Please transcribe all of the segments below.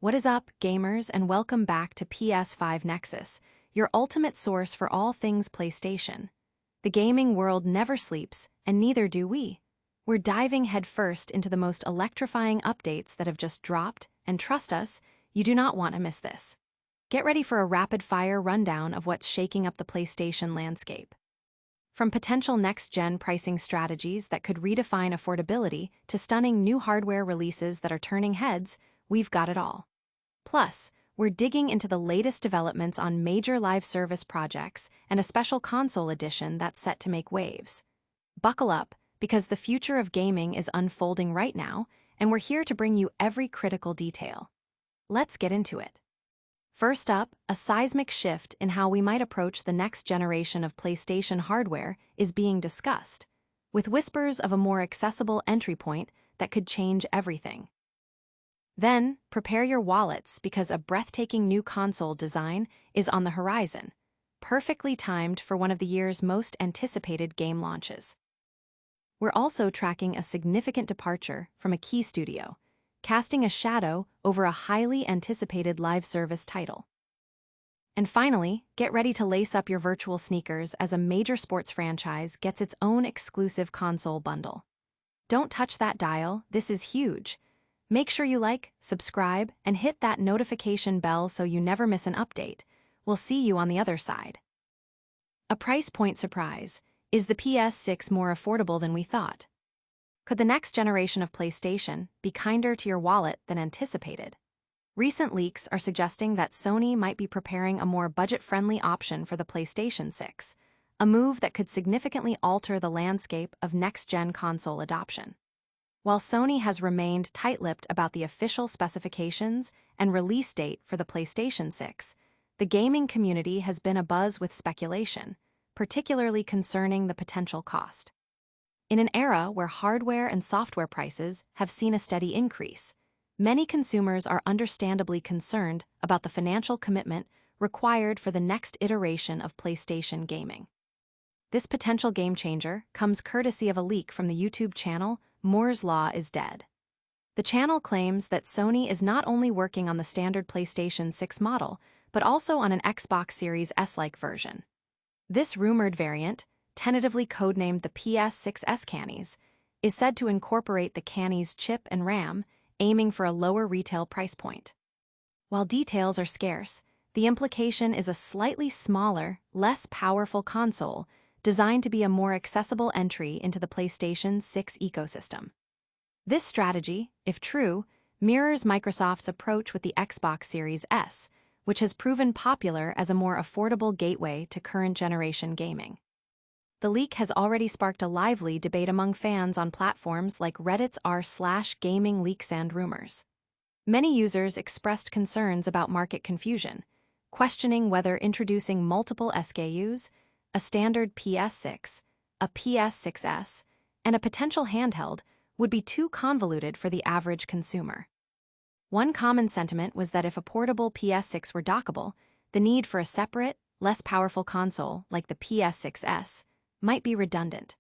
What is up, gamers, and welcome back to PS5 Nexus, your ultimate source for all things PlayStation. The gaming world never sleeps, and neither do we. We're diving headfirst into the most electrifying updates that have just dropped, and trust us, you do not want to miss this. Get ready for a rapid-fire rundown of what's shaking up the PlayStation landscape. From potential next-gen pricing strategies that could redefine affordability to stunning new hardware releases that are turning heads, we've got it all. Plus, we're digging into the latest developments on major live service projects and a special console edition that's set to make waves. Buckle up, because the future of gaming is unfolding right now, and we're here to bring you every critical detail. Let's get into it. First up, a seismic shift in how we might approach the next generation of PlayStation hardware is being discussed, with whispers of a more accessible entry point that could change everything. Then, prepare your wallets because a breathtaking new console design is on the horizon, perfectly timed for one of the year's most anticipated game launches. We're also tracking a significant departure from a key studio, casting a shadow over a highly anticipated live service title. And finally, get ready to lace up your virtual sneakers as a major sports franchise gets its own exclusive console bundle. Don't touch that dial, this is huge. Make sure you like, subscribe, and hit that notification bell so you never miss an update. We'll see you on the other side. A price point surprise. Is the PS6 more affordable than we thought? Could the next generation of PlayStation be kinder to your wallet than anticipated? Recent leaks are suggesting that Sony might be preparing a more budget-friendly option for the PlayStation 6, a move that could significantly alter the landscape of next-gen console adoption. While Sony has remained tight-lipped about the official specifications and release date for the PlayStation 6, the gaming community has been abuzz with speculation, particularly concerning the potential cost. In an era where hardware and software prices have seen a steady increase, many consumers are understandably concerned about the financial commitment required for the next iteration of PlayStation gaming. This potential game-changer comes courtesy of a leak from the YouTube channel Moore's Law is Dead. The channel claims that Sony is not only working on the standard PlayStation 6 model, but also on an Xbox Series S-like version. This rumored variant, tentatively codenamed the PS6S Cannies, is said to incorporate the Cannies chip and RAM, aiming for a lower retail price point. While details are scarce, the implication is a slightly smaller, less powerful console designed to be a more accessible entry into the PlayStation 6 ecosystem. This strategy, if true, mirrors Microsoft's approach with the Xbox Series S, which has proven popular as a more affordable gateway to current-generation gaming. The leak has already sparked a lively debate among fans on platforms like Reddit's r/gaming leaks and rumors. Many users expressed concerns about market confusion, questioning whether introducing multiple SKUs, a standard PS6, a PS6S, and a potential handheld would be too convoluted for the average consumer. One common sentiment was that if a portable PS6 were dockable, the need for a separate, less powerful console like the PS6S might be redundant.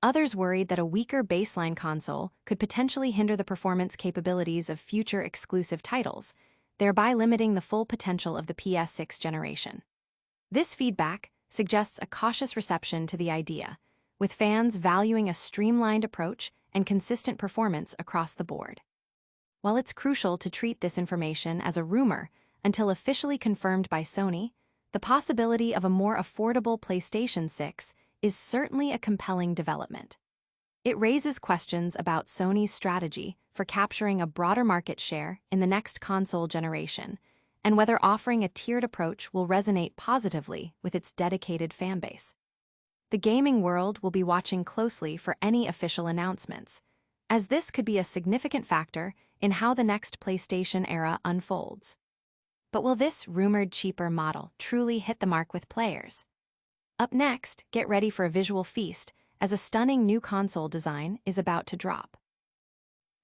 Others worried that a weaker baseline console could potentially hinder the performance capabilities of future exclusive titles, thereby limiting the full potential of the PS6 generation. This feedback suggests a cautious reception to the idea, with fans valuing a streamlined approach and consistent performance across the board. While it's crucial to treat this information as a rumor until officially confirmed by Sony, the possibility of a more affordable PlayStation 6 is certainly a compelling development. It raises questions about Sony's strategy for capturing a broader market share in the next console generation, and whether offering a tiered approach will resonate positively with its dedicated fanbase. The gaming world will be watching closely for any official announcements, as this could be a significant factor in how the next PlayStation era unfolds. But will this rumored cheaper model truly hit the mark with players? Up next, get ready for a visual feast as a stunning new console design is about to drop.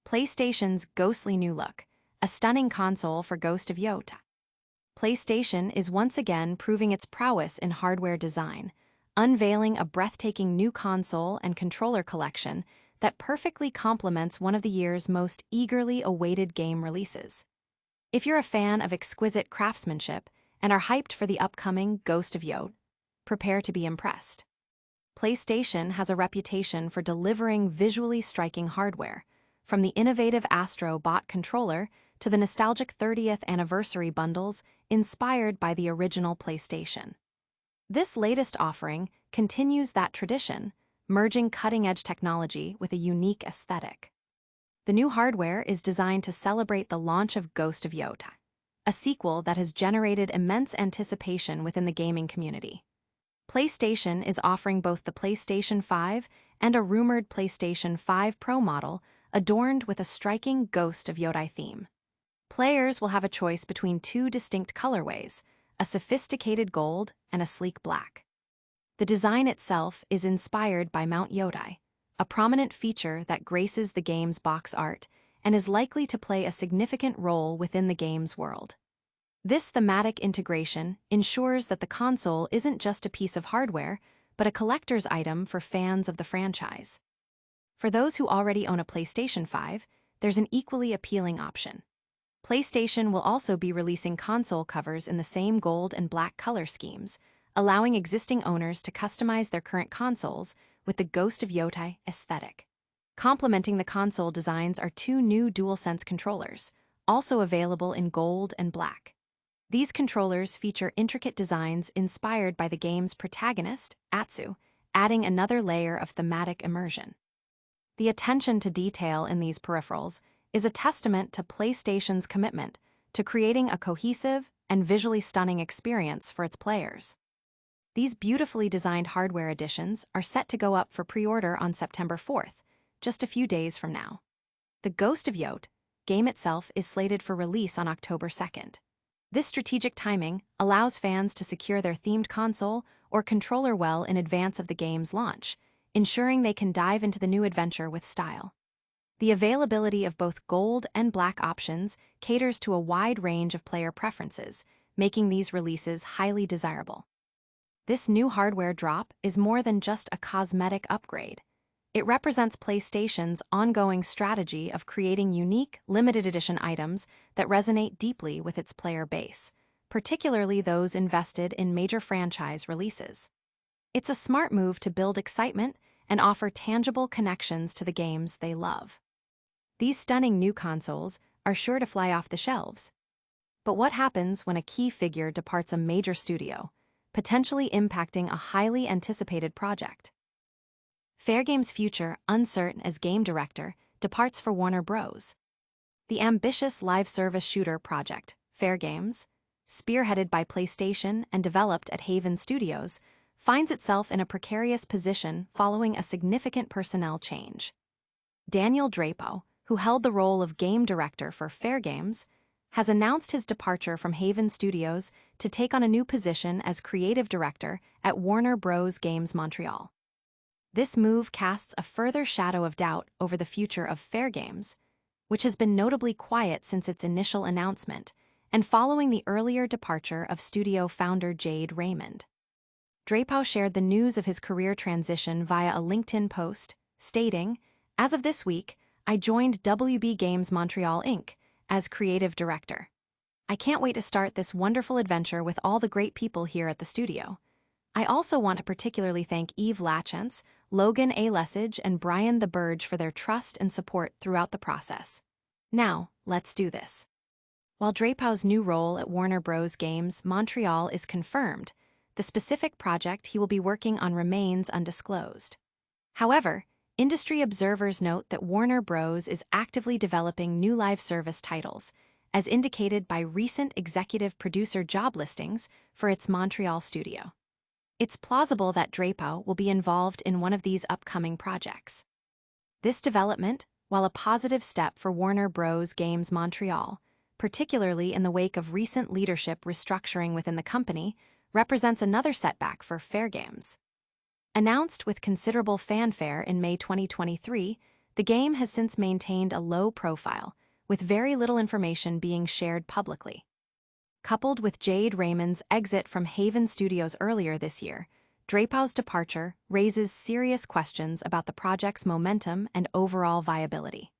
PlayStation's ghostly new look, a stunning console for Ghost of Tsushima. PlayStation is once again proving its prowess in hardware design, unveiling a breathtaking new console and controller collection that perfectly complements one of the year's most eagerly awaited game releases. If you're a fan of exquisite craftsmanship and are hyped for the upcoming Ghost of Tsushima, prepare to be impressed. PlayStation has a reputation for delivering visually striking hardware, from the innovative Astro Bot controller to the nostalgic 30th anniversary bundles inspired by the original PlayStation. This latest offering continues that tradition, merging cutting-edge technology with a unique aesthetic. The new hardware is designed to celebrate the launch of Ghost of Tsushima, a sequel that has generated immense anticipation within the gaming community. PlayStation is offering both the PlayStation 5 and a rumored PlayStation 5 Pro model adorned with a striking Ghost of Tsushima theme. Players will have a choice between two distinct colorways, a sophisticated gold and a sleek black. The design itself is inspired by Mount Yodai, a prominent feature that graces the game's box art and is likely to play a significant role within the game's world. This thematic integration ensures that the console isn't just a piece of hardware, but a collector's item for fans of the franchise. For those who already own a PlayStation 5, there's an equally appealing option. PlayStation will also be releasing console covers in the same gold and black color schemes, allowing existing owners to customize their current consoles with the Ghost of Tsushima aesthetic. Complementing the console designs are two new DualSense controllers, also available in gold and black. These controllers feature intricate designs inspired by the game's protagonist, Atsu, adding another layer of thematic immersion. The attention to detail in these peripherals is a testament to PlayStation's commitment to creating a cohesive and visually stunning experience for its players. These beautifully designed hardware additions are set to go up for pre-order on September 4th, just a few days from now. The Ghost of Tsushima game itself is slated for release on October 2nd. This strategic timing allows fans to secure their themed console or controller well in advance of the game's launch, ensuring they can dive into the new adventure with style. The availability of both gold and black options caters to a wide range of player preferences, making these releases highly desirable. This new hardware drop is more than just a cosmetic upgrade. It represents PlayStation's ongoing strategy of creating unique, limited edition items that resonate deeply with its player base, particularly those invested in major franchise releases. It's a smart move to build excitement and offer tangible connections to the games they love. These stunning new consoles are sure to fly off the shelves. But what happens when a key figure departs a major studio, potentially impacting a highly anticipated project? Fairgames' future, uncertain as game director, departs for Warner Bros. The ambitious live-service shooter project, Fairgames, spearheaded by PlayStation and developed at Haven Studios, finds itself in a precarious position following a significant personnel change. Daniel Drapo, who held the role of game director for Fairgames, has announced his departure from Haven Studios to take on a new position as creative director at Warner Bros. Games Montreal. This move casts a further shadow of doubt over the future of Fairgames, which has been notably quiet since its initial announcement and following the earlier departure of studio founder Jade Raymond. Drapo shared the news of his career transition via a LinkedIn post, stating, "As of this week, I joined WB Games Montreal Inc. as creative director. I can't wait to start this wonderful adventure with all the great people here at the studio. I also want to particularly thank Yves Lachance, Logan A. Lesage, and Brian the Burge for their trust and support throughout the process. Now, let's do this." While Drapo's new role at Warner Bros. Games Montreal is confirmed, the specific project he will be working on remains undisclosed. However, industry observers note that Warner Bros. Is actively developing new live service titles, as indicated by recent executive producer job listings for its Montreal studio. It's plausible that Drapo will be involved in one of these upcoming projects. This development, while a positive step for Warner Bros. Games Montreal, particularly in the wake of recent leadership restructuring within the company, represents another setback for Fairgames. Announced with considerable fanfare in May 2023, the game has since maintained a low profile, with very little information being shared publicly. Coupled with Jade Raymond's exit from Haven Studios earlier this year, Drapo's departure raises serious questions about the project's momentum and overall viability.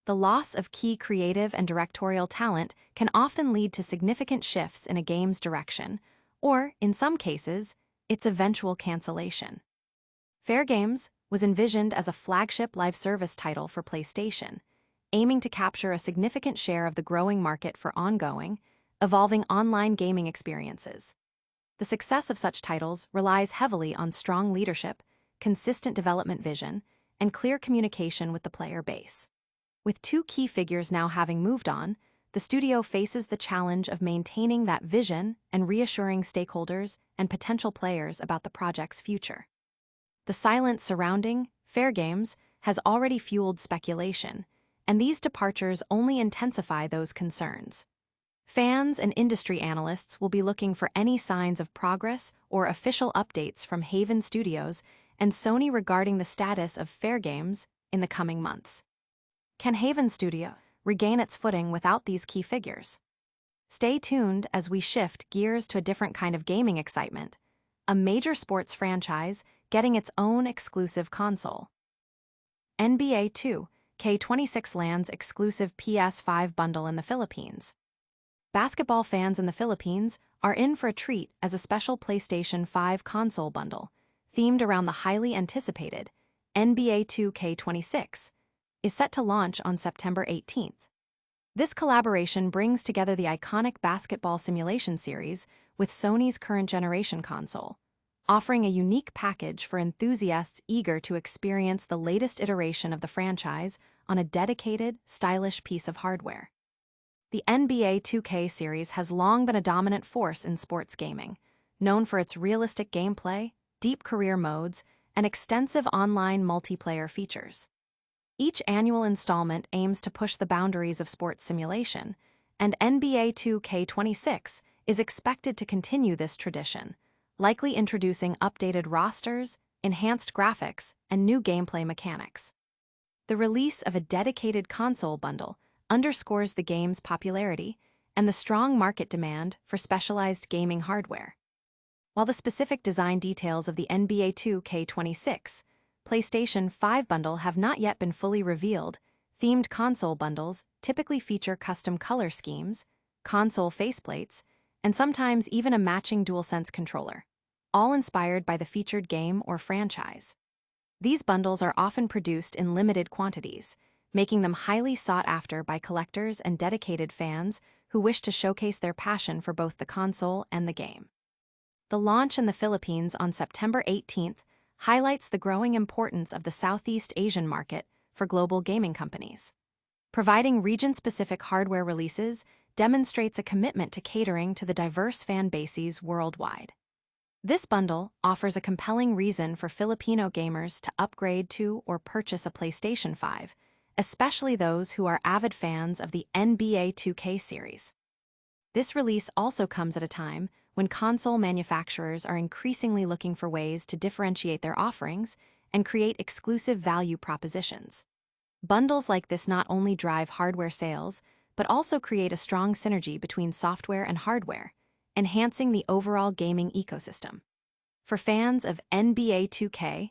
The loss of key creative and directorial talent can often lead to significant shifts in a game's direction, or, in some cases, its eventual cancellation. Fairgames was envisioned as a flagship live service title for PlayStation, aiming to capture a significant share of the growing market for ongoing, evolving online gaming experiences. The success of such titles relies heavily on strong leadership, consistent development vision, and clear communication with the player base. With two key figures now having moved on, the studio faces the challenge of maintaining that vision and reassuring stakeholders and potential players about the project's future. The silence surrounding Fairgames has already fueled speculation, and these departures only intensify those concerns. Fans and industry analysts will be looking for any signs of progress or official updates from Haven Studios and Sony regarding the status of Fairgames in the coming months. Can Haven Studio regain its footing without these key figures? Stay tuned as we shift gears to a different kind of gaming excitement, a major sports franchise getting its own exclusive console. NBA 2K26 lands exclusive PS5 bundle in the Philippines. Basketball fans in the Philippines are in for a treat as a special PlayStation 5 console bundle, themed around the highly anticipated NBA 2K26, is set to launch on September 18th. This collaboration brings together the iconic basketball simulation series with Sony's current generation console, offering a unique package for enthusiasts eager to experience the latest iteration of the franchise on a dedicated, stylish piece of hardware. The NBA 2K series has long been a dominant force in sports gaming, known for its realistic gameplay, deep career modes, and extensive online multiplayer features. Each annual installment aims to push the boundaries of sports simulation, and NBA 2K26 is expected to continue this tradition, likely introducing updated rosters, enhanced graphics, and new gameplay mechanics. The release of a dedicated console bundle underscores the game's popularity and the strong market demand for specialized gaming hardware. While the specific design details of the NBA 2K26 PlayStation 5 bundle have not yet been fully revealed, themed console bundles typically feature custom color schemes, console faceplates, and sometimes even a matching DualSense controller, all inspired by the featured game or franchise. These bundles are often produced in limited quantities, making them highly sought after by collectors and dedicated fans who wish to showcase their passion for both the console and the game. The launch in the Philippines on September 18th highlights the growing importance of the Southeast Asian market for global gaming companies. Providing region-specific hardware releases demonstrates a commitment to catering to the diverse fan bases worldwide. This bundle offers a compelling reason for Filipino gamers to upgrade to or purchase a PlayStation 5, especially those who are avid fans of the NBA 2K series. This release also comes at a time when console manufacturers are increasingly looking for ways to differentiate their offerings and create exclusive value propositions. Bundles like this not only drive hardware sales, but also create a strong synergy between software and hardware, enhancing the overall gaming ecosystem. For fans of NBA 2K,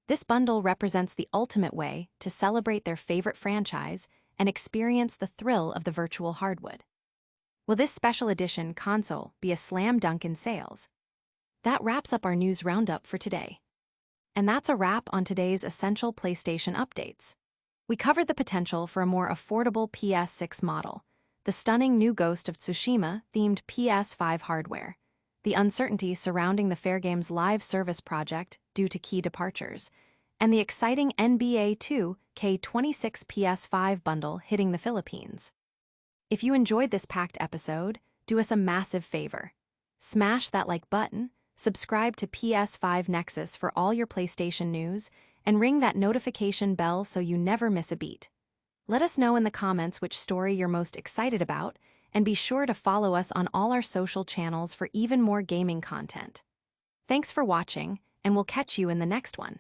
this bundle represents the ultimate way to celebrate their favorite franchise and experience the thrill of the virtual hardwood. Will this special edition console be a slam dunk in sales? That wraps up our news roundup for today. And that's a wrap on today's essential PlayStation updates. We covered the potential for a more affordable PS6 model, the stunning new Ghost of Tsushima themed PS5 hardware, the uncertainty surrounding the Fairgames live service project due to key departures, and the exciting NBA 2K26 PS5 bundle hitting the Philippines. If you enjoyed this packed episode, do us a massive favor. Smash that like button, subscribe to PS5 Nexus for all your PlayStation news, and ring that notification bell so you never miss a beat. Let us know in the comments which story you're most excited about, and be sure to follow us on all our social channels for even more gaming content. Thanks for watching, and we'll catch you in the next one.